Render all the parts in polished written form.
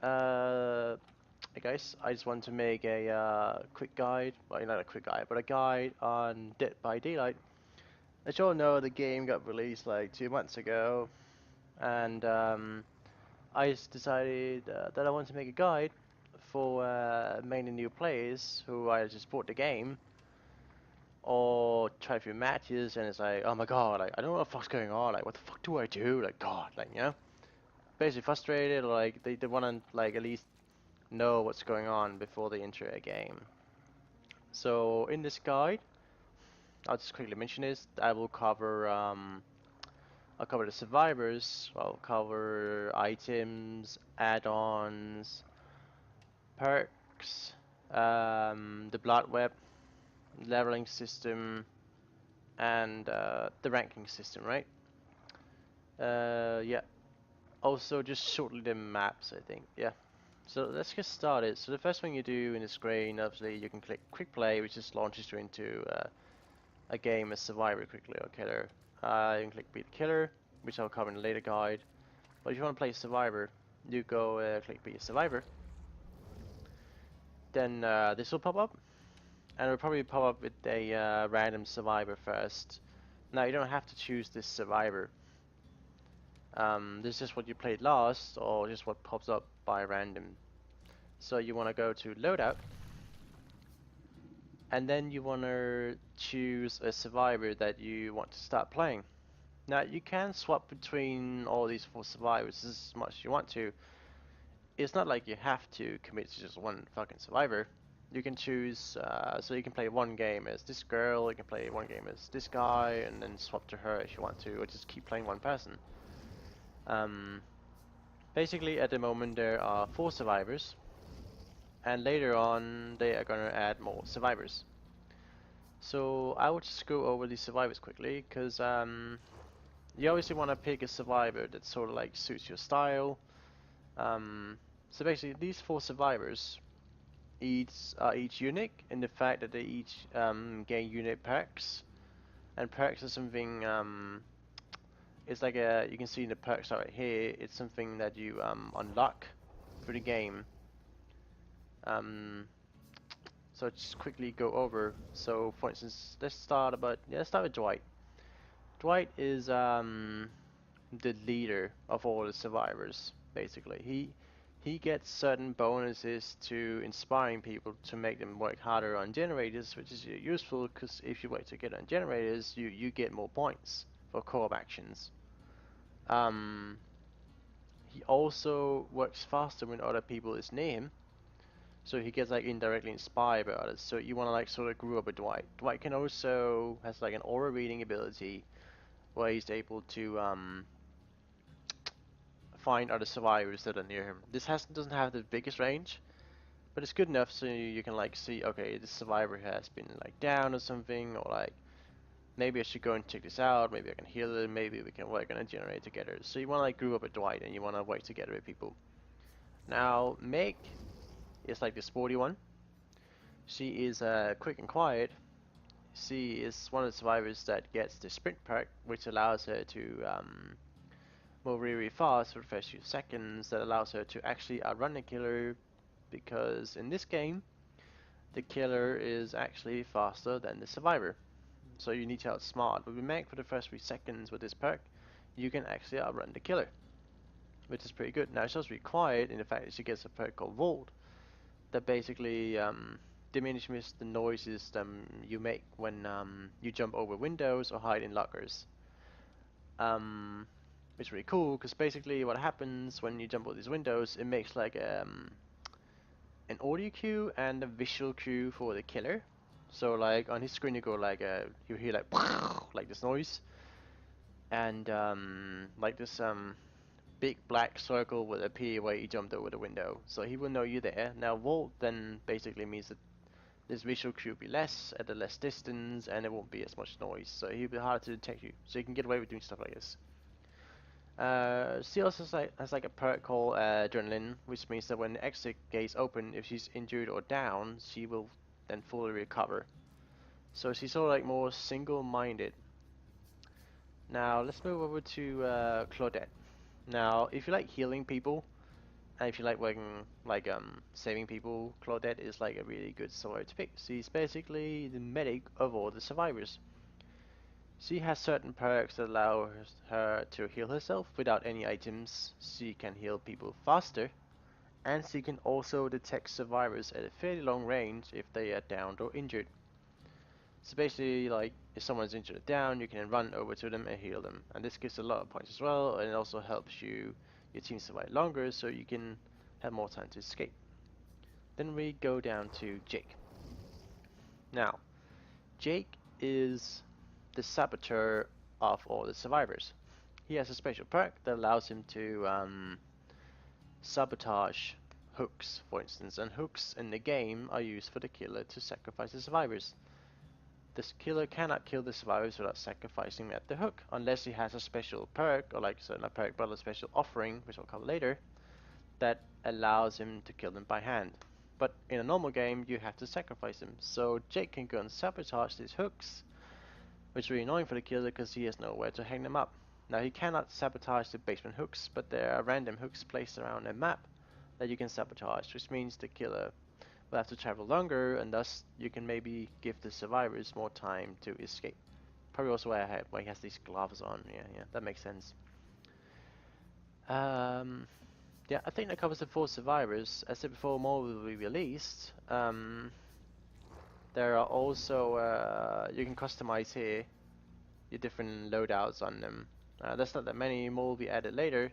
Hey guys, I just want to make a quick guide, well not a quick guide, but a guide on Dead by Daylight. As you all know, the game got released like 2 months ago, and I just decided that I want to make a guide for mainly new players who either just bought the game or try a few matches and it's like, oh my god, like I don't know what the fuck's going on, like what the fuck do I do, like god, like basically frustrated, or like they want to like at least know what's going on before they enter a game. So in this guide, I'll just quickly mention this. I'll cover the survivors. I'll cover items, add-ons, perks, the blood web, leveling system, and the ranking system. Right? Yeah. Also, just shortly the maps. I think. Yeah. So let's get started. So the first thing you do in the screen, obviously, you can click Quick Play, which just launches you into a game as Survivor quickly or Killer. You can click Be the Killer, which I'll cover in a later guide. But if you want to play Survivor, you go click Be a Survivor. Then this will pop up, and it'll probably pop up with a random Survivor first. Now you don't have to choose this Survivor. This is just what you played last, or just what pops up by random. So you want to go to Loadout, and then you want to choose a Survivor that you want to start playing. Now you can swap between all these four survivors as much as you want to. It's not like you have to commit to just one fucking survivor. You can choose, so you can play one game as this girl, you can play one game as this guy, and then swap to her if you want to, or just keep playing one person. Um, Basically, at the moment there are four survivors, and later on they are gonna add more survivors. So I will just go over these survivors quickly, because you obviously want to pick a survivor that sort of like suits your style. Um, so basically, these four survivors each are each unique in the fact that they each gain unique perks, and perks are something. It's like a, you can see in the perks right here. It's something that you unlock through the game. Um, so just quickly go over. So for instance, let's start with Dwight. Dwight is the leader of all the survivors. Basically, he gets certain bonuses to inspiring people to make them work harder on generators, which is useful because if you work together on generators, you get more points for co-op actions. Um, he also works faster when other people is near him, so he gets like indirectly inspired by others. So you want to like sort of grow up with Dwight. Dwight can also has like an aura reading ability where he's able to find other survivors that are near him. Doesn't have the biggest range, but it's good enough so you can like see, okay, this survivor has been like down or something, or like maybe I should go and check this out. Maybe I can heal it. Maybe we can work on a generator together. So you want to like group up with Dwight and you want to work together with people. Now Meg is like the sporty one. She is quick and quiet. She is one of the survivors that gets the sprint perk, which allows her to move really, really fast for the first few seconds. That allows her to actually outrun the killer, because in this game, the killer is actually faster than the survivor. So you need to outsmart. But we make for the first 3 seconds with this perk, you can actually outrun the killer, which is pretty good. Now it's also required in the fact that she gets a perk called Vault that basically diminishes the noises you make when you jump over windows or hide in lockers. Um, it's really cool because basically what happens when you jump over these windows, it makes like an audio cue and a visual cue for the killer. So like on his screen you go like you hear like like this noise, and like this big black circle will appear where he jumped over the window. So he will know you're there. Now Vault then basically means that this visual cue will be less at a less distance and it won't be as much noise. So he'll be harder to detect you. So you can get away with doing stuff like this. She also has like a perk called Adrenaline, which means that when the exit gates open, if she's injured or down, she will then fully recover. So she's sort of like more single-minded. Now let's move over to Claudette. Now, if you like healing people, And if you like working, like saving people, Claudette is like a really good survivor to pick. She's basically the medic of all the survivors. She has certain perks that allow her to heal herself without any items. She can heal people faster, and she can also detect survivors at a fairly long range if they are downed or injured. So basically, like, if someone's injured or down, you can run over to them and heal them. And this gives a lot of points as well, and it also helps your team survive longer, so you can have more time to escape. Then we go down to Jake. Now, Jake is the saboteur of all the survivors. He has a special perk that allows him to sabotage hooks, for instance, and hooks in the game are used for the killer to sacrifice the survivors. This killer cannot kill the survivors without sacrificing them at the hook, unless he has a special perk, or like, so not perk, but a special offering, which I'll cover later, that allows him to kill them by hand. But in a normal game, you have to sacrifice them. So Jake can go and sabotage these hooks, which is really annoying for the killer because he has nowhere to hang them up. Now he cannot sabotage the basement hooks, but there are random hooks placed around a map that you can sabotage, which means the killer will have to travel longer, and thus you can maybe give the survivors more time to escape. Probably also why he has these gloves on. Yeah, that makes sense. Yeah, I think that covers the four survivors. As I said before, more will be released. There are also you can customize here your different loadouts on them. There's not that many, more will be added later.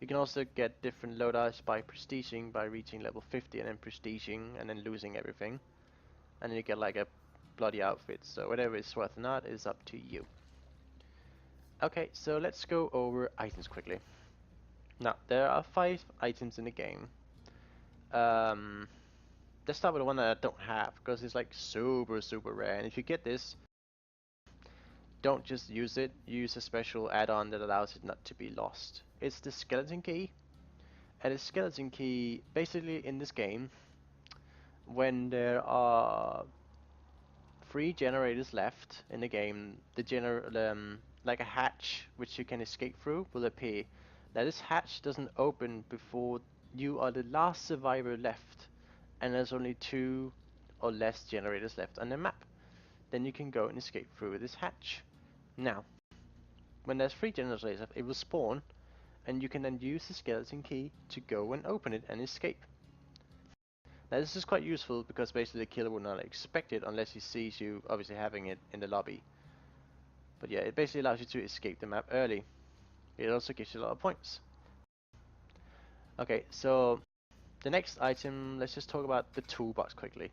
You can also get different loadouts by prestiging, by reaching level 50 and then prestiging and then losing everything. And then you get like a bloody outfit, so whatever it's worth or not is up to you. Okay, so let's go over items quickly. Now, there are 5 items in the game. Let's start with the one that I don't have, because it's like super rare, and if you get this, don't just use it, use a special add-on that allows it not to be lost. It's the skeleton key, and the skeleton key, basically in this game, when there are 3 generators left in the game, like a hatch which you can escape through will appear. Now this hatch doesn't open before you are the last survivor left, and there's only 2 or less generators left on the map. Then you can go and escape through this hatch. Now, when there's 3 generators left, it will spawn, and you can then use the skeleton key to go and open it and escape. Now this is quite useful because basically the killer will not expect it unless he sees you obviously having it in the lobby. But yeah, it basically allows you to escape the map early. It also gives you a lot of points. Okay, so the next item, let's just talk about the toolbox quickly.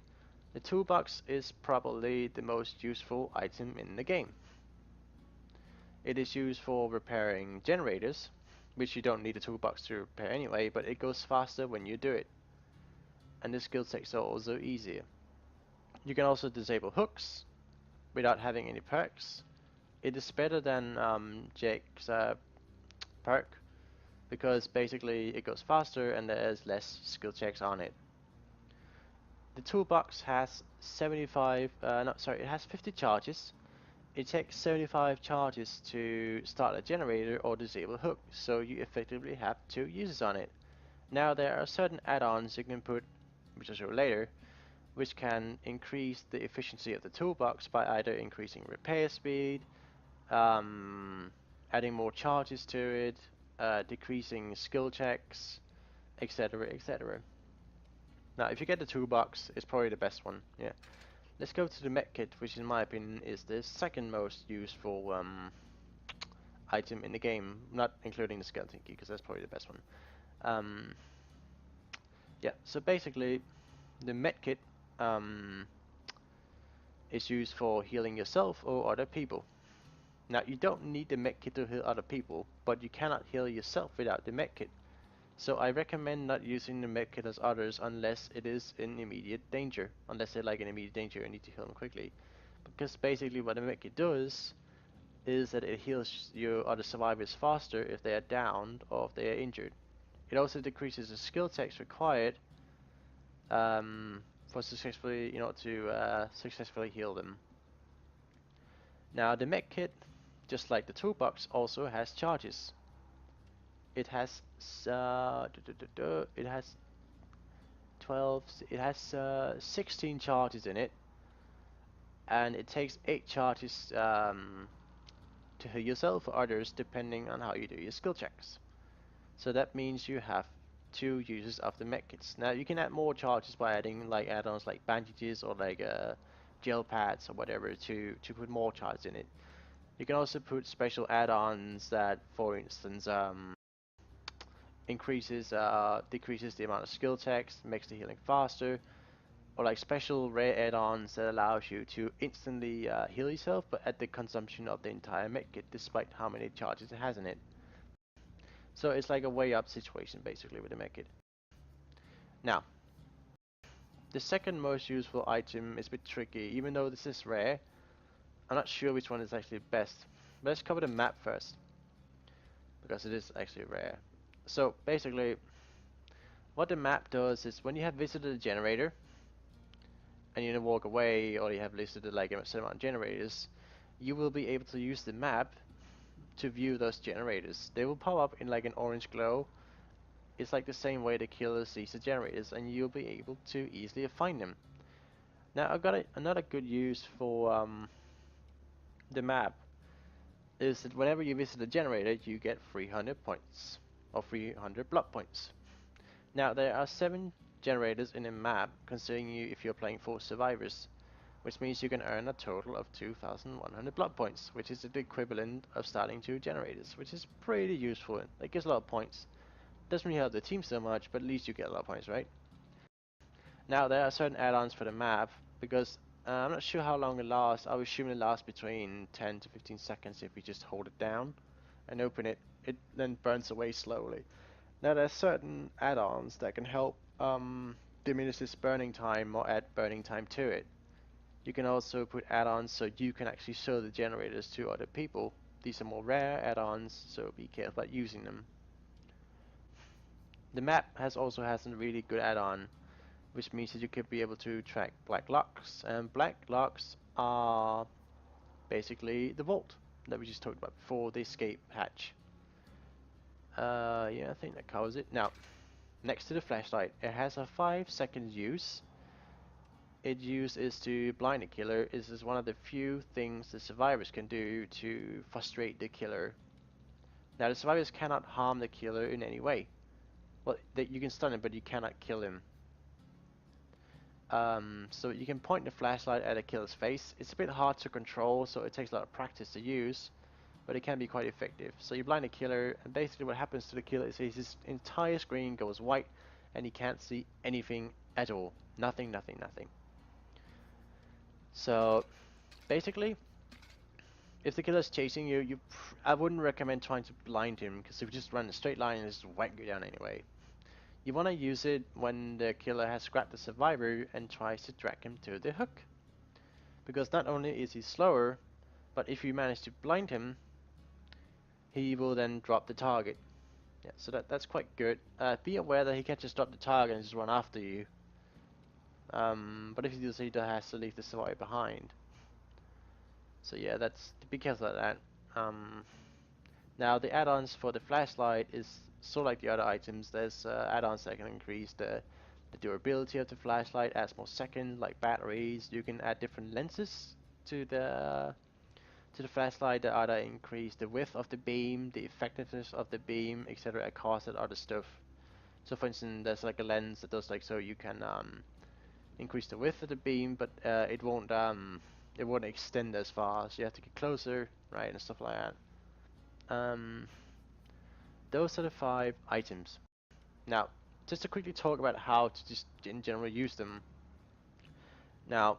The toolbox is probably the most useful item in the game. It is used for repairing generators, which you don't need a toolbox to repair anyway, but it goes faster when you do it. And the skill checks are also easier. You can also disable hooks without having any perks. It is better than Jake's perk because basically it goes faster and there's less skill checks on it. The toolbox has it has 50 charges. It takes 75 charges to start a generator or disable a hook, so you effectively have 2 uses on it. Now there are certain add-ons you can put, which I'll show later, which can increase the efficiency of the toolbox by either increasing repair speed, adding more charges to it, decreasing skill checks, etc, etc. Now if you get the toolbox, it's probably the best one. Yeah. Let's go to the medkit, which in my opinion is the second most useful item in the game, not including the skeleton key, because that's probably the best one. Yeah, so basically the medkit is used for healing yourself or other people. Now you don't need the medkit to heal other people, but you cannot heal yourself without the medkit. So I recommend not using the medkit as others unless it is in immediate danger. Unless they're like in immediate danger and need to heal them quickly. Because basically what the medkit does is that it heals your other survivors faster if they are downed or if they are injured. It also decreases the skill checks required for successfully, to successfully heal them. Now the medkit, just like the toolbox, also has charges. It has it has 12. It has 16 charges in it, and it takes 8 charges to heal yourself or others, depending on how you do your skill checks. So that means you have 2 uses of the medkits. Now you can add more charges by adding like add-ons like bandages or like gel pads or whatever to put more charges in it. You can also put special add-ons that, for instance, decreases the amount of skill checks, makes the healing faster, or like special rare add-ons that allows you to instantly heal yourself, but at the consumption of the entire medkit, despite how many charges it has in it. So it's like a way up situation basically with the medkit. Now, the second most useful item is a bit tricky, even though this is rare. I'm not sure which one is actually best. But let's cover the map first, because it is actually rare. So basically, what the map does is when you have visited a generator, and you walk away, or you have listed like a certain amount of generators, you will be able to use the map to view those generators. They will pop up in like an orange glow. It's like the same way the killer sees the generators, and you'll be able to easily find them. Now I've got another good use for the map is that whenever you visit a generator, you get 300 points or 300 blood points. Now there are 7 generators in a map, considering you if you're playing 4 survivors, which means you can earn a total of 2,100 blood points, which is the equivalent of starting 2 generators, which is pretty useful. It gives a lot of points. Doesn't really help the team so much, but at least you get a lot of points, right? Now there are certain add-ons for the map, because I'm not sure how long it lasts. I would assume it lasts between 10 to 15 seconds if you just hold it down and open it. It then burns away slowly. Now there are certain add-ons that can help diminish this burning time or add burning time to it. You can also put add-ons so you can actually show the generators to other people. These are more rare add-ons, so be careful about using them. The map also has a really good add-on, which means that you could be able to track black locks, and black locks are basically the vault that we just talked about before, the escape hatch. Yeah, I think that covers it. Now, next to the flashlight, it has a 5-second use. Its use is to blind the killer. This is one of the few things the survivors can do to frustrate the killer. Now, the survivors cannot harm the killer in any way. Well, you can stun him, but you cannot kill him. So you can point the flashlight at a killer's face. It's a bit hard to control, so it takes a lot of practice to use, but it can be quite effective. So you blind a killer, and basically what happens to the killer is his entire screen goes white, and he can't see anything at all. Nothing, nothing, nothing. So basically, if the killer's chasing you, I wouldn't recommend trying to blind him, because if you just run a straight line, it's just whack you down anyway. You want to use it when the killer has grabbed the survivor and tries to drag him to the hook. Because not only is he slower, but if you manage to blind him, he will then drop the target. Yeah, so that's quite good. Be aware that he can't just drop the target and just run after you. But if he does, he has to leave the survivor behind. So yeah, that's be careful of that. Um, Now the add-ons for the flashlight is sort of like the other items. There's add-ons that can increase the durability of the flashlight, adds more seconds, like batteries. You can add different lenses to the flashlight that either increase the width of the beam, the effectiveness of the beam, etc. at cost and other stuff. So for instance, there's like a lens that does like so you can increase the width of the beam, but it won't extend as far. So you have to get closer, right, and stuff like that. Um, those are the 5 items. Now, just to quickly talk about how to just in general use them. Now,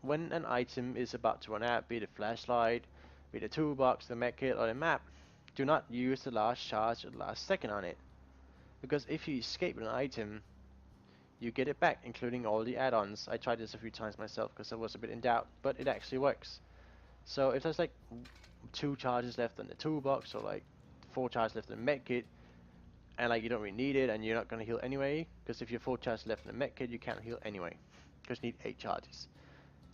when an item is about to run out, be it a flashlight, be it a toolbox, the medkit, or the map, do not use the last charge or the last second on it. Because if you escape an item, you get it back, including all the add-ons. I tried this a few times myself because I was a bit in doubt, but it actually works. So if there's like 2 charges left on the toolbox, or like 4 charges left in the medkit, and like you don't really need it, and you're not going to heal anyway, because if you have 4 charges left in the medkit, you can't heal anyway, because you need 8 charges.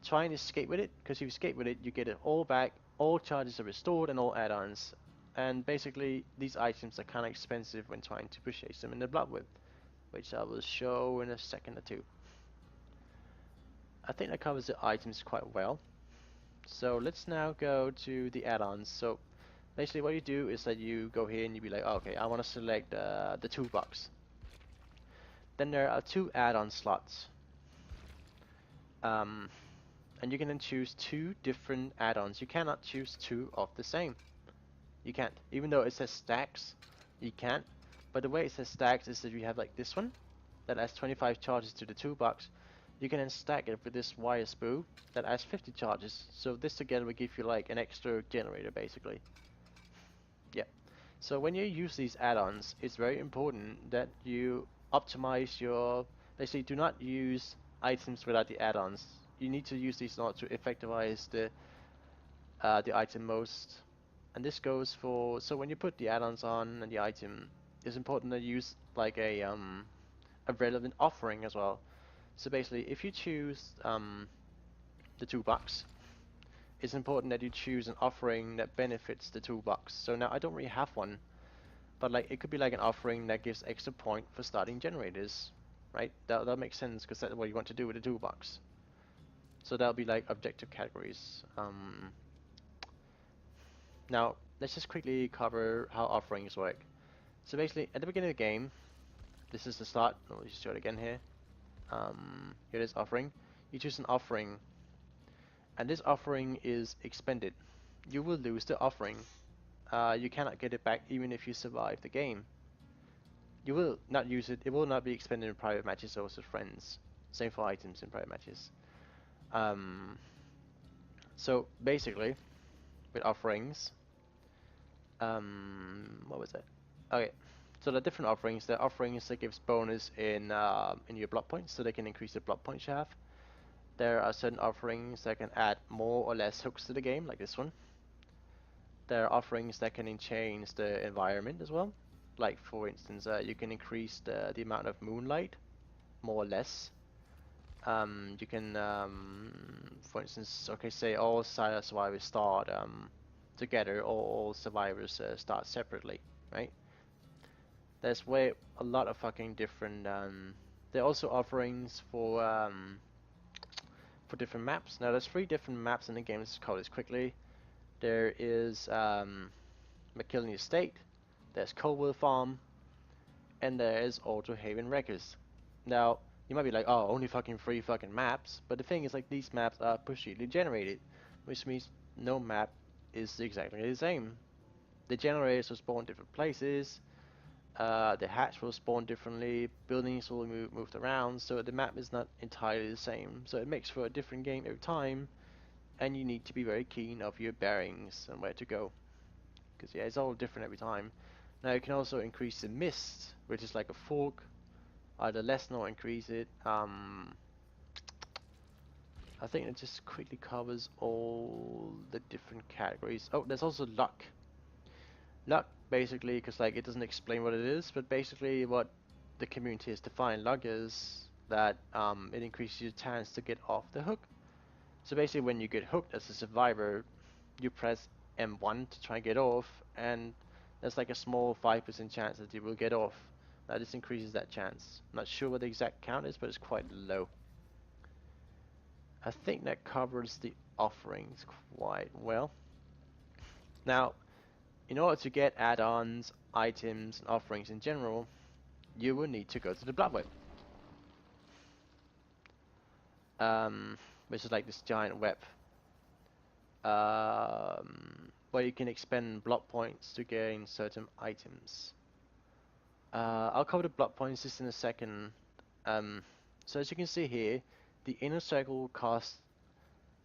Try and escape with it, because if you escape with it, you get it all back, all charges are restored, and all add-ons And basically, these items are kind of expensive when trying to purchase them in the Blood Web, which I will show in a second or two. I think that covers the items quite well. So let's now go to the add-ons. So basically what you do is that you go here and you be like, oh, okay, I want to select the toolbox. Then there are two add-on slots. Um, and you can then choose two different add-ons. You cannot choose two of the same. You can't. Even though it says stacks, you can't. But the way it says stacks is that you have like this one that adds 25 charges to the toolbox. You can then stack it with this wire spool that adds 50 charges. So this together will give you like an extra generator basically. Yeah. So when you use these add-ons, it's very important that you optimize your, basically do not use items without the add-ons. You need to use these in order to effectivize the item most. And this goes for, so when you put the add-ons on and the item, it's important to use like a relevant offering as well. So basically, if you choose the toolbox, it's important that you choose an offering that benefits the toolbox. So now I don't really have one, but like it could be like an offering that gives extra point for starting generators, right? That makes sense because that's what you want to do with the toolbox. So that'll be like objective categories. Now let's just quickly cover how offerings work. So basically, at the beginning of the game, this is the start. Let me just show it again here. Here it is offering. You choose an offering, and this offering is expended. You will lose the offering. You cannot get it back even if you survive the game. You will not use it. It will not be expended in private matches or with friends. Same for items in private matches. Um, so basically, with offerings, what was it? Okay, so the different offerings. The offerings that gives bonus in your block points, so they can increase the block points you have. There are certain offerings that can add more or less hooks to the game, like this one. There are offerings that can change the environment as well. Like for instance, you can increase the amount of moonlight, more or less. You can, for instance, okay, say all survivors start together, or all survivors start separately, right? There's way a lot of fucking different. There are also offerings for different maps. Now there's 3 different maps in the game. Let's just cover this quickly. There is McKillen Estate, there's Coldwell Farm, and there is Auto Haven Wreckers. Now you might be like, oh, only fucking 3 fucking maps, but the thing is like these maps are procedurally generated, which means no map is exactly the same. The generators will spawn different places. The hatch will spawn differently, buildings will moved around, so the map is not entirely the same. So it makes for a different game every time, and you need to be very keen of your bearings and where to go. Because yeah, it's all different every time. Now you can also increase the mist, which is like a fork, either lessen or increase it. I think it just quickly covers all the different categories. Oh, there's also luck. Luck, basically, because like it doesn't explain what it is, but basically what the community has defined luck is that it increases your chance to get off the hook. So basically, when you get hooked as a survivor, you press M1 to try and get off, and there's like a small 5% chance that you will get off. Now this increases that chance. I'm not sure what the exact count is, but it's quite low. I think that covers the offerings quite well. Now, in order to get add-ons, items, and offerings in general, you will need to go to the Blood Web. Which is like this giant web. Where you can expend block points to gain certain items. I'll cover the block points just in a second. So as you can see here, the inner circle costs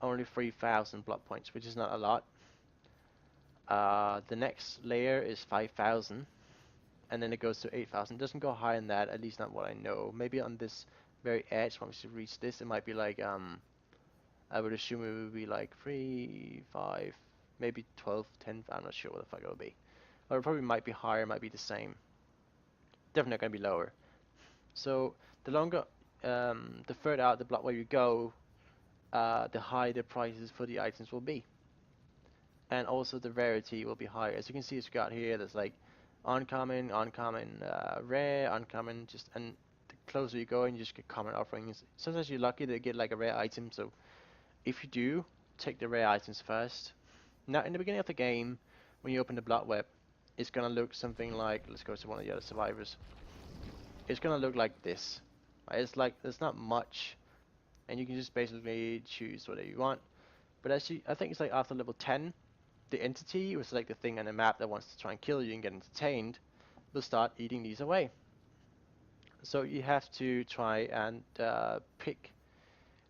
only 3,000 block points, which is not a lot. The next layer is 5,000, and then it goes to 8,000. It doesn't go higher than that, at least not what I know. Maybe on this very edge, once you reach this, it might be like, I would assume it would be like 3, 5, maybe 12, 10, I'm not sure what the fuck it would be. Or it probably might be higher, might be the same. Definitely not going to be lower. So the longer, the further out the block where you go, the higher the prices for the items will be. and also the rarity will be higher. As you can see, it's got here. There's like uncommon, uncommon, rare, uncommon. Just and the closer you go, and you just get common offerings. Sometimes you're lucky to get like a rare item. So if you do, take the rare items first. Now, in the beginning of the game, when you open the blood web, it's gonna look something like. Let's go to one of the other survivors. It's gonna look like this. Right? It's like there's not much, and you can just basically choose whatever you want. But as you, I think it's like after level 10, the entity, which is like the thing on the map that wants to try and kill you and get entertained, will start eating these away. So you have to try and pick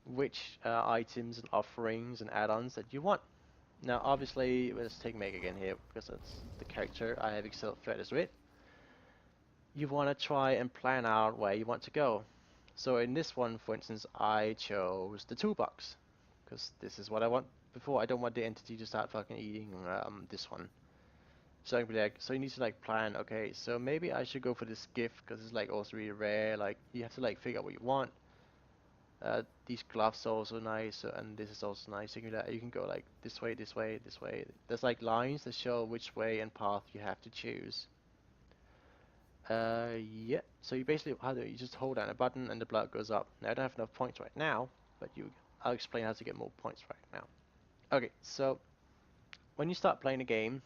which items and offerings and add-ons that you want. Now, obviously, let's take Meg again here because that's the character I have excelled threats with. You want to try and plan out where you want to go. So in this one, for instance, I chose the toolbox because this is what I want before. I don't want the entity to start fucking eating this one. So I can be like, so you need to like plan. Okay, so maybe I should go for this gift because it's like also really rare. Like you have to like figure out what you want. These gloves are also nice, and this is also nice. You can go like this way, this way, this way. There's like lines that show which way and path you have to choose. Yeah. So you basically how do you just hold down a button and the blood goes up. Now I don't have enough points right now, but I'll explain how to get more points right now. Okay, so when you start playing the game,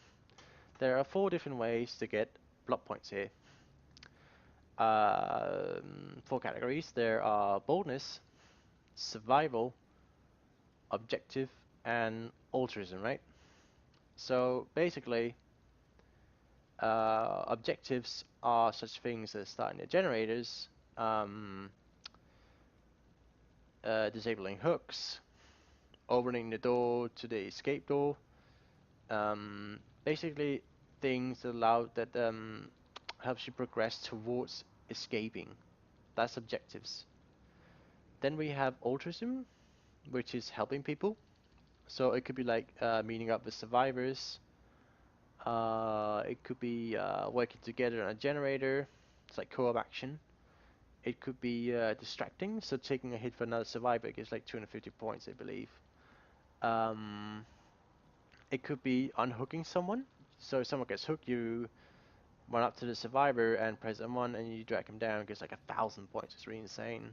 there are 4 different ways to get blood points here. 4 categories. There are boldness, survival, objective, and altruism, right? So basically, objectives are such things as starting the generators, um, disabling hooks, opening the door to the escape door. Basically, things that allow that helps you progress towards escaping. That's objectives. Then we have altruism, which is helping people. So it could be like meeting up with survivors. It could be working together on a generator. It's like co-op action. It could be distracting, so taking a hit for another survivor gives like 250 points, I believe. Um, it could be unhooking someone. So if someone gets hooked, you run up to the survivor and press M1 and you drag him down. It gives like 1,000 points. It's really insane.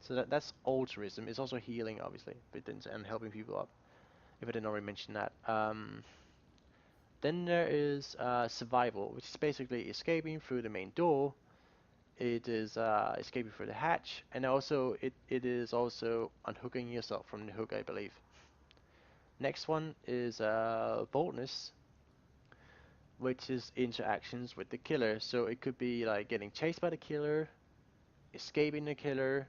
So that's altruism. It's also healing, obviously, but and helping people up. If I didn't already mention that. Then there is survival, which is basically escaping through the main door. It is escaping through the hatch, and also it is also unhooking yourself from the hook, I believe. Next one is boldness, which is interactions with the killer. So it could be like getting chased by the killer, escaping the killer.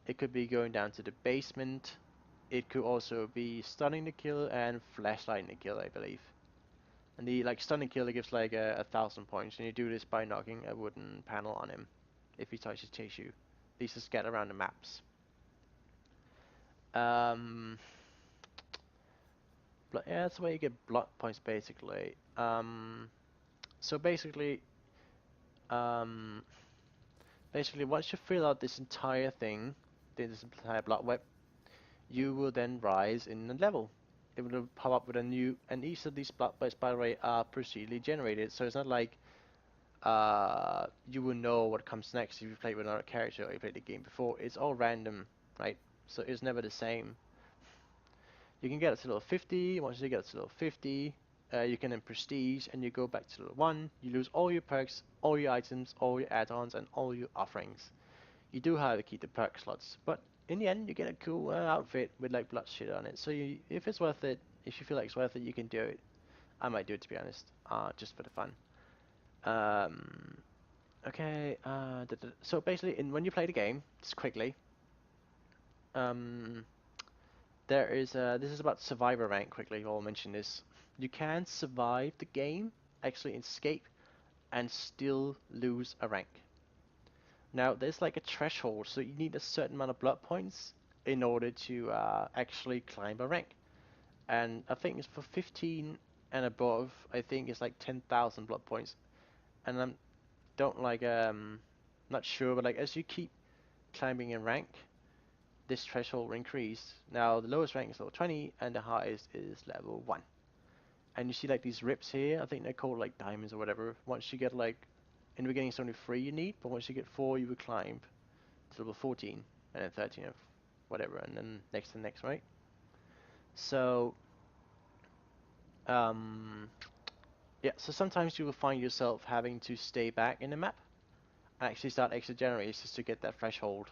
It could be going down to the basement. It could also be stunning the killer and flashlighting the killer, I believe. And the like stunning killer gives like 1,000 points, and you do this by knocking a wooden panel on him if he tries to chase you. These are scattered around the maps. Um, yeah, that's the way you get blood points basically. So um, basically, once you fill out this entire thing, this entire blood web, you will then rise in the level. It will pop up with a new, and each of these blood points, by the way, are procedurally generated. So it's not like you will know what comes next if you play with another character or you played the game before. It's all random, right? So it's never the same. You can get it to level 50. Once you get it to level 50, you can then prestige and you go back to level 1. You lose all your perks, all your items, all your add-ons, and all your offerings. You do have to keep the perk slots, but in the end, you get a cool outfit with like blood shit on it. So if it's worth it, if you feel like it's worth it, you can do it. I might do it to be honest, just for the fun. Um, Okay, so basically, when you play the game, just quickly, um, there is this is about survivor rank. Quickly, I'll mention this. You can survive the game, actually escape, and still lose a rank. Now, there's like a threshold, so you need a certain amount of blood points in order to actually climb a rank. And I think it's for 15 and above. I think it's like 10,000 blood points. And I'm don't like not sure, but like as you keep climbing in rank, this threshold will increase. Now the lowest rank is level 20 and the highest is level 1. and you see like these rips here. I think they're called like diamonds or whatever. Once you get like in the beginning, it's only 3 you need, but once you get 4, you will climb to level 14, and then 13 of whatever, and then next and next, right? So, um, yeah, so sometimes you will find yourself having to stay back in the map and actually start extra generators just to get that threshold.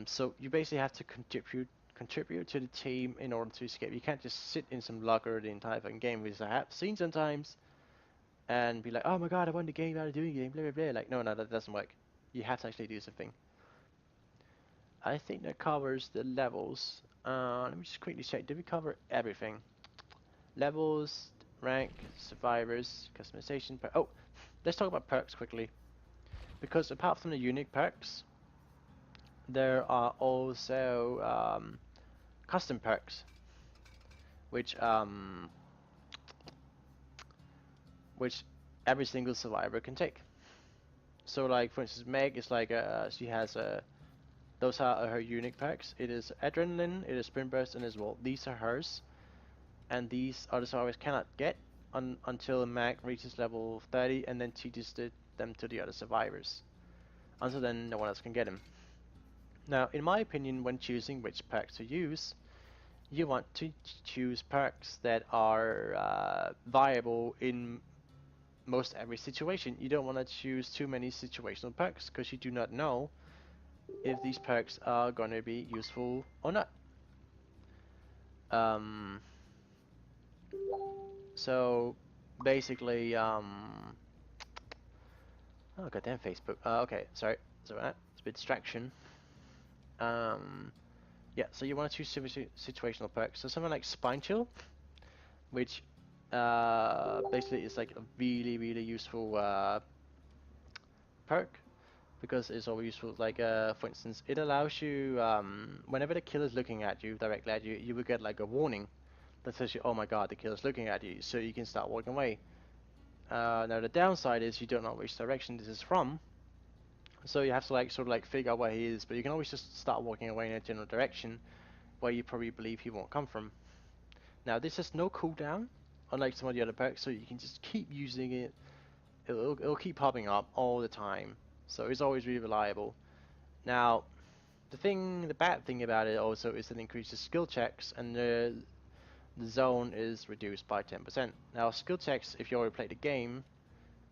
So you basically have to contribute to the team in order to escape. You can't just sit in some locker the entire fucking game, which I have seen sometimes, and be like, oh my god, I won the game out of doing the game, blah blah blah. Like, no, that doesn't work. You have to actually do something. I think that covers the levels. Let me just quickly check. Did we cover everything? Levels, rank, survivors, customization. Oh, let's talk about perks quickly. Because apart from the unique perks, there are also custom perks, which which every single survivor can take. So, like for instance, Meg is like she has those are her unique perks. It is adrenaline, it is sprint burst, and as well these are hers, and these other survivors cannot get until Meg reaches level 30, and then teaches them to the other survivors. Until then, no one else can get them. Now, in my opinion, when choosing which perks to use, you want to choose perks that are viable in most every situation. You don't want to choose too many situational perks because you do not know if these perks are going to be useful or not. Um, so basically, oh goddamn Facebook. Okay, sorry, it's a bit distraction. Um, yeah, so you want to choose situational perks. So something like Spine Chill, which basically is like a really useful perk because it's always useful. Like for instance, it allows you whenever the killer's looking at you directly at you, you will get like a warning that says you, oh my god, the killer's looking at you, so you can start walking away. Now the downside is you don't know which direction this is from, so you have to like sort of like figure out where he is. But you can always just start walking away in a general direction where you probably believe he won't come from. Now this has no cooldown, unlike some of the other perks, so you can just keep using it. It'll keep popping up all the time, so it's always really reliable. Now the bad thing about it also is that it increases skill checks, and the zone is reduced by 10%. Now skill checks, if you already played the game,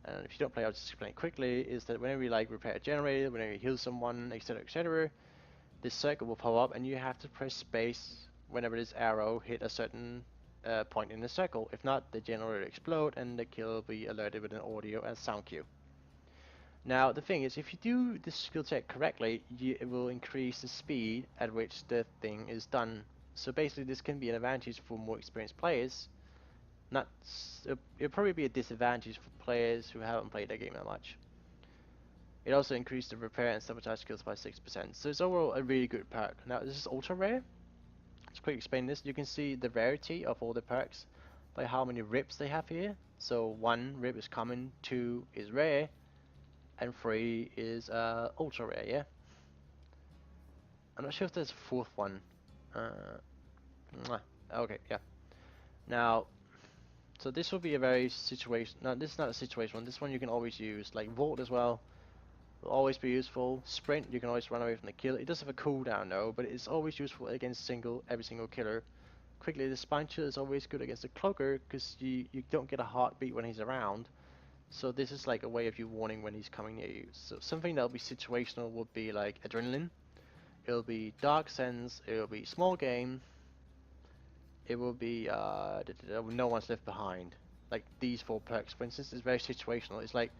and if you don't play, I'll just explain quickly, is that whenever you like repair a generator, whenever you heal someone, etc., this circle will pop up and you have to press space whenever this arrow hit a certain point in the circle. If not, the generator will explode and the kill will be alerted with an audio and sound cue. Now the thing is, if you do this skill check correctly, it will increase the speed at which the thing is done. So basically this can be an advantage for more experienced players. Not it'll probably be a disadvantage for players who haven't played the game that much. It also increased the repair and sabotage skills by 6%. So it's overall a really good perk. Now this is ultra rare. Let's quickly explain this. You can see the rarity of all the perks by how many rips they have here. So 1 rip is common, 2 is rare, and 3 is ultra rare, yeah? I'm not sure if there's a 4th one. Okay, yeah. Now, so this will be a very situation. No, this is not a situation one. This one you can always use. Like Vault as well will always be useful. Sprint, you can always run away from the killer. It does have a cooldown though, but it's always useful against every single killer. Quickly, the Spine Chill is always good against the Cloaker because you don't get a heartbeat when he's around. So this is like a way of you warning when he's coming near you. So something that'll be situational would be like Adrenaline. It'll be Dark Sense. It'll be Small Game. It will be No One's Left Behind. Like these 4 perks, for instance, is very situational. It's like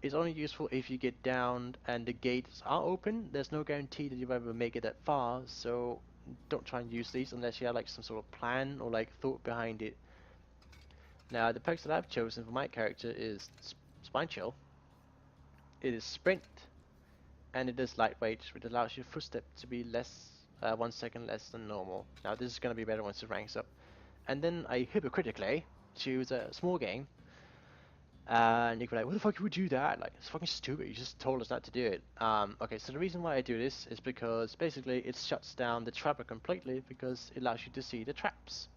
it's only useful if you get down and the gates are open. There's no guarantee that you'll ever make it that far, so don't try and use these unless you have like some sort of plan or like thought behind it. Now the perks that I've chosen for my character is Spine Chill. It is Sprint, and it is Lightweight, which allows your footstep to be less, 1 second less than normal. Now this is going to be better once it ranks up. And then I hypocritically choose a Small Game. And you can be like, what the fuck would you do that? Like, it's fucking stupid. You just told us not to do it. Okay, so the reason why I do this is because basically it shuts down the trapper completely because it allows you to see the traps.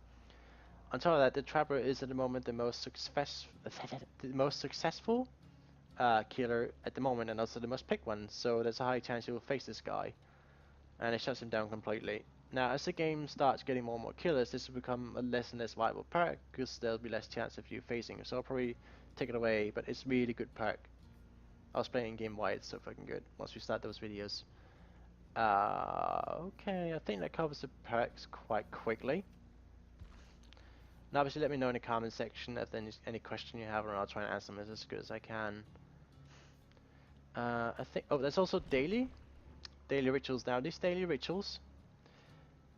On top of that, the Trapper is at the moment the most the most successful killer at the moment, and also the most picked one. So there's a high chance you will face this guy, and it shuts him down completely. Now, as the game starts getting more and more killers, this will become a less and less viable perk because there'll be less chance of you facing. So I'll probably take it away, but it's really good perk. I was playing game wide, it's so fucking good. Once we start those videos. Okay, I think that covers the perks quite quickly. Now, obviously, let me know in the comment section if there's any question you have, and I'll try and answer them as good as I can. I think. Oh, there's also daily rituals. Now, these daily rituals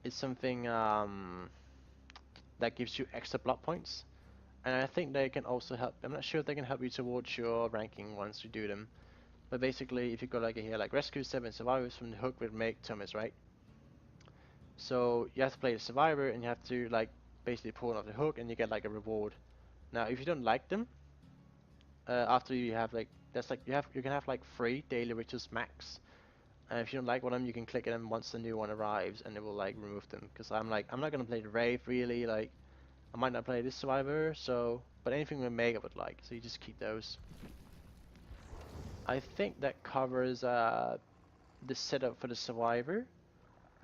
is something that gives you extra blood points, and I think they can also help. I'm not sure if they can help you towards your ranking once you do them. But basically, if you go like here, like rescue 7 survivors from the hook with make Thomas, right? So you have to play the survivor, and you have to like basically pull off the hook, and you get like a reward. Now, if you don't like them, after you have like that's like you can have like 3 daily rituals max. And if you don't like one of them, you can click them once the new one arrives, and it will like remove them. Because I'm not gonna play the rave really. Like I might not play this survivor, so but anything with Meg I would like. So you just keep those. I think that covers the setup for the survivor.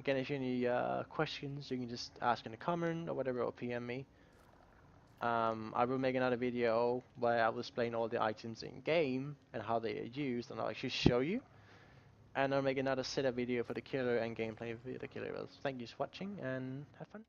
Again, if you have any questions, you can just ask in the comment or whatever, or PM me. I will make another video where I will explain all the items in game and how they are used, and I'll actually show you. And I'll make another setup video for the killer and gameplay for the killer. Well, thank you for watching and have fun.